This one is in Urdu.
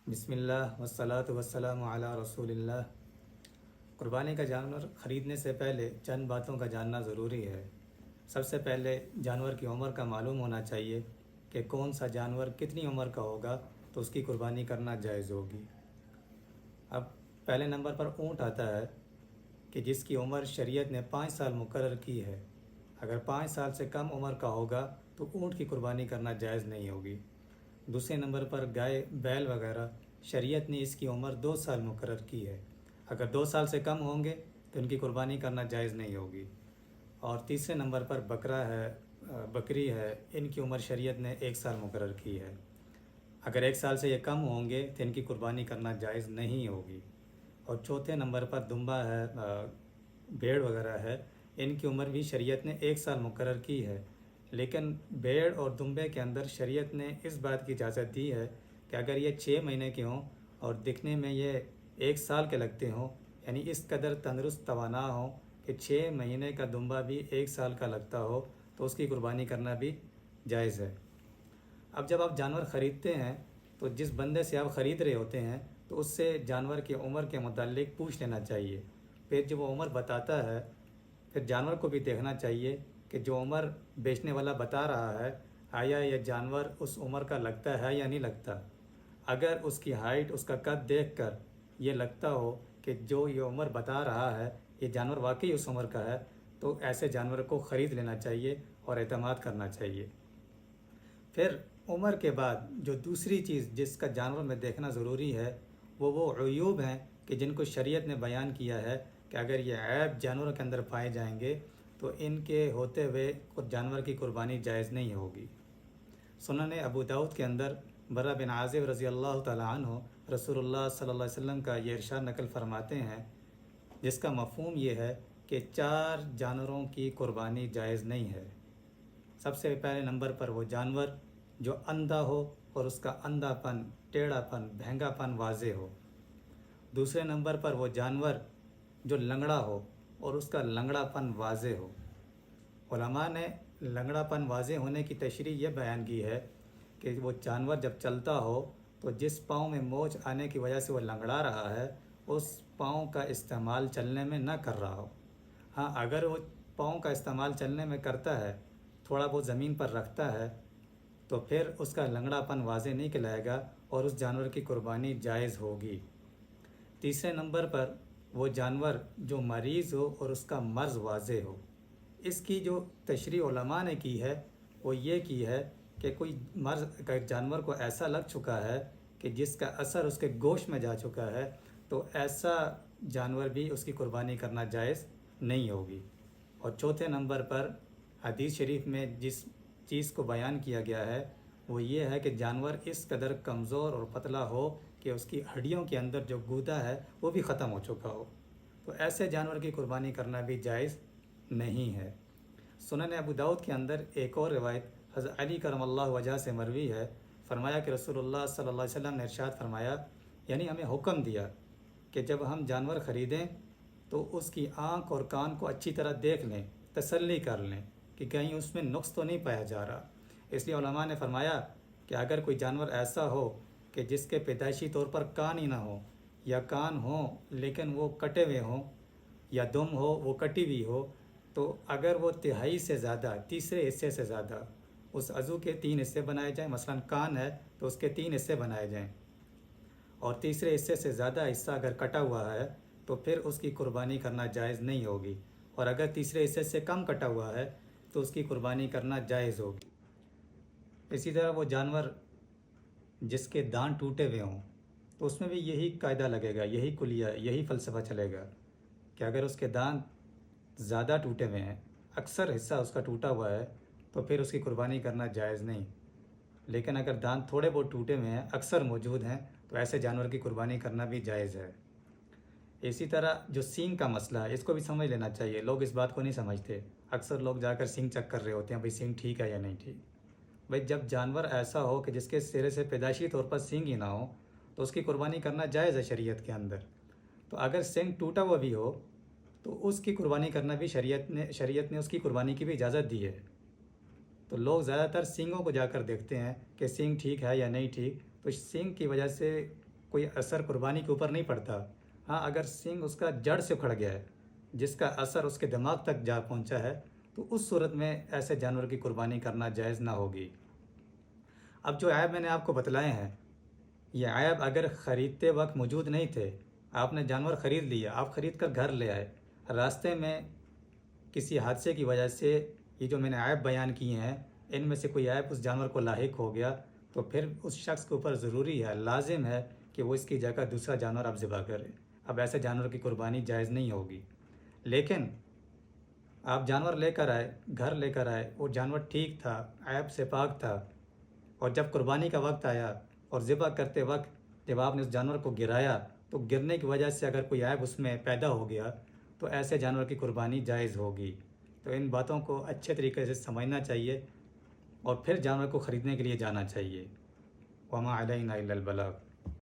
بسم اللہ والصلاة والسلام علی رسول اللہ۔ قربانی کا جانور خریدنے سے پہلے چند باتوں کا جاننا ضروری ہے۔ سب سے پہلے جانور کی عمر کا معلوم ہونا چاہیے کہ کون سا جانور کتنی عمر کا ہوگا تو اس کی قربانی کرنا جائز ہوگی۔ اب پہلے نمبر پر اونٹ آتا ہے کہ جس کی عمر شریعت نے 5 سال مقرر کی ہے۔ اگر 5 سال سے کم عمر کا ہوگا تو اونٹ کی قربانی کرنا جائز نہیں ہوگی۔ دوسرے نمبر پر گائے بیل وغیرہ شریعت نے اس کی عمر 2 سال مقرر کی ہے۔ اگر 2 سال سے کم ہوں گے تو ان کی قربانی کرنا جائز نہیں ہوگی۔ اور تیسرے نمبر پر بکری ہے، ان کی عمر شریعت نے 1 سال مقرر کی ہے۔ اگر 1 سال سے یہ کم ہوں گے تو ان کی قربانی کرنا جائز نہیں ہوگی۔ اور چوتھے نمبر پر دمبا ہے، بھیڑ وغیرہ ہے، ان کی عمر بھی شریعت نے 1 سال مقرر کی ہے، لیکن بھیڑ اور دمبے کے اندر شریعت نے اس بات کی اجازت دی ہے کہ اگر یہ 6 مہینے کے ہوں اور دکھنے میں یہ 1 سال کے لگتے ہوں، یعنی اس قدر تندرست توانا ہوں کہ 6 مہینے کا دمبا بھی 1 سال کا لگتا ہو تو اس کی قربانی کرنا بھی جائز ہے۔ اب جب آپ جانور خریدتے ہیں تو جس بندے سے آپ خرید رہے ہوتے ہیں تو اس سے جانور کی عمر کے متعلق پوچھ لینا چاہیے۔ پھر جب وہ عمر بتاتا ہے پھر جانور کو بھی دیکھنا چاہیے کہ جو عمر بیچنے والا بتا رہا ہے آیا یہ جانور اس عمر کا لگتا ہے یا نہیں لگتا۔ اگر اس کی ہائٹ، اس کا قد دیکھ کر یہ لگتا ہو کہ جو یہ عمر بتا رہا ہے یہ جانور واقعی اس عمر کا ہے تو ایسے جانور کو خرید لینا چاہیے اور اعتماد کرنا چاہیے۔ پھر عمر کے بعد جو دوسری چیز جس کا جانور میں دیکھنا ضروری ہے وہ عیوب ہیں کہ جن کو شریعت نے بیان کیا ہے کہ اگر یہ عیب جانوروں کے اندر پائے جائیں گے تو ان کے ہوتے ہوئے جانور کی قربانی جائز نہیں ہوگی۔ سنن ابو داؤد کے اندر برا بن عازب رضی اللہ تعالیٰ عنہ رسول اللہ صلی اللہ علیہ وسلم کا یہ ارشاد نقل فرماتے ہیں جس کا مفہوم یہ ہے کہ 4 جانوروں کی قربانی جائز نہیں ہے۔ سب سے پہلے نمبر پر وہ جانور جو اندھا ہو اور اس کا اندھا پن، ٹیڑھا پن، بہنگا پن واضح ہو۔ دوسرے نمبر پر وہ جانور جو لنگڑا ہو اور اس کا لنگڑا پن واضح ہو۔ علماء نے لنگڑا پن واضح ہونے کی تشریح یہ بیان کی ہے کہ وہ جانور جب چلتا ہو تو جس پاؤں میں موچ آنے کی وجہ سے وہ لنگڑا رہا ہے اس پاؤں کا استعمال چلنے میں نہ کر رہا ہو۔ ہاں، اگر وہ پاؤں کا استعمال چلنے میں کرتا ہے، تھوڑا بہت زمین پر رکھتا ہے تو پھر اس کا لنگڑا پن واضح نہیں کہلائے گا اور اس جانور کی قربانی جائز ہوگی۔ تیسرے نمبر پر وہ جانور جو مریض ہو اور اس کا مرض واضح ہو۔ اس کی جو تشریح علماء نے کی ہے وہ یہ کی ہے کہ کوئی مرض اگر جانور کو ایسا لگ چکا ہے کہ جس کا اثر اس کے گوشت میں جا چکا ہے تو ایسا جانور بھی اس کی قربانی کرنا جائز نہیں ہوگی۔ اور چوتھے نمبر پر حدیث شریف میں جس چیز کو بیان کیا گیا ہے وہ یہ ہے کہ جانور اس قدر کمزور اور پتلا ہو کہ اس کی ہڈیوں کے اندر جو گودا ہے وہ بھی ختم ہو چکا ہو، تو ایسے جانور کی قربانی کرنا بھی جائز نہیں ہے۔ سنن ابو داؤد کے اندر ایک اور روایت حضرت علی کرم اللہ وجہ سے مروی ہے، فرمایا کہ رسول اللہ صلی اللہ علیہ وسلم نے ارشاد فرمایا، یعنی ہمیں حکم دیا کہ جب ہم جانور خریدیں تو اس کی آنکھ اور کان کو اچھی طرح دیکھ لیں، تسلی کر لیں کہ کہیں اس میں نقص تو نہیں پایا جا رہا۔ اس لیے علماء نے فرمایا کہ اگر کوئی جانور ایسا ہو کہ جس کے پیدائشی طور پر کان ہی نہ ہو یا کان ہوں لیکن وہ کٹے ہوئے ہوں یا دم ہو وہ کٹی ہوئی ہو، تو اگر وہ تہائی سے زیادہ، تیسرے حصے سے زیادہ اس عضو کے 3 حصے بنائے جائیں، مثلا کان ہے تو اس کے 3 حصے بنائے جائیں، اور تیسرے حصے سے زیادہ حصہ اگر کٹا ہوا ہے تو پھر اس کی قربانی کرنا جائز نہیں ہوگی، اور اگر تیسرے حصے سے کم کٹا ہوا ہے تو اس کی قربانی کرنا جائز ہوگی۔ اسی طرح وہ جانور جس کے دانت ٹوٹے ہوئے ہوں تو اس میں بھی یہی قاعدہ لگے گا، یہی کلیہ، یہی فلسفہ چلے گا کہ اگر اس کے دانت زیادہ ٹوٹے ہوئے ہیں، اکثر حصہ اس کا ٹوٹا ہوا ہے تو پھر اس کی قربانی کرنا جائز نہیں، لیکن اگر دانت تھوڑے بہت ٹوٹے ہوئے ہیں، اکثر موجود ہیں، تو ایسے جانور کی قربانی کرنا بھی جائز ہے۔ اسی طرح جو سینگ کا مسئلہ ہے اس کو بھی سمجھ لینا چاہیے، لوگ اس بات کو نہیں سمجھتے، اکثر لوگ جا کر سینگ چیک کر رہے ہوتے ہیں بھئی سینگ ٹھیک ہے یا نہیں ٹھیک۔ بھئی جب جانور ایسا ہو کہ جس کے سرے سے پیدائشی طور پر سینگ ہی نہ ہو تو اس کی قربانی کرنا جائز ہے شریعت کے اندر، تو اگر سینگ ٹوٹا ہوا بھی ہو تو اس کی قربانی کرنا بھی شریعت نے اس کی قربانی کی بھی اجازت دی ہے۔ تو لوگ زیادہ تر سینگوں کو جا کر دیکھتے ہیں کہ سینگ ٹھیک ہے یا نہیں ٹھیک، تو سینگ کی وجہ سے کوئی اثر قربانی کے اوپر نہیں پڑتا۔ ہاں اگر سینگ اس کا جڑ سے اکھڑ گیا ہے، جس کا اثر اس کے دماغ تک جا پہنچا ہے، تو اس صورت میں ایسے جانور کی قربانی کرنا جائز نہ ہوگی۔ اب جو عیب میں نے آپ کو بتلائے ہیں، یہ عیب اگر خریدتے وقت موجود نہیں تھے، آپ نے جانور خرید لیا، آپ خرید کر گھر لے آئے، راستے میں کسی حادثے کی وجہ سے یہ جو میں نے عیب بیان کیے ہیں، ان میں سے کوئی عیب اس جانور کو لاحق ہو گیا، تو پھر اس شخص کے اوپر ضروری ہے، لازم ہے کہ وہ اس کی جگہ دوسرا جانور اب ذبح کرے۔ اب ایسے جانور کی قربانی جائز نہیں ہوگی۔ لیکن آپ جانور لے کر آئے، گھر لے کر آئے، وہ جانور ٹھیک تھا، عیب سے پاک تھا، اور جب قربانی کا وقت آیا اور ذبح کرتے وقت جب آپ نے اس جانور کو گرایا تو گرنے کی وجہ سے اگر کوئی عیب اس میں پیدا ہو گیا تو ایسے جانور کی قربانی جائز ہوگی۔ تو ان باتوں کو اچھے طریقے سے سمجھنا چاہیے اور پھر جانور کو خریدنے کے لیے جانا چاہیے۔ وما علینا الا البلاغ۔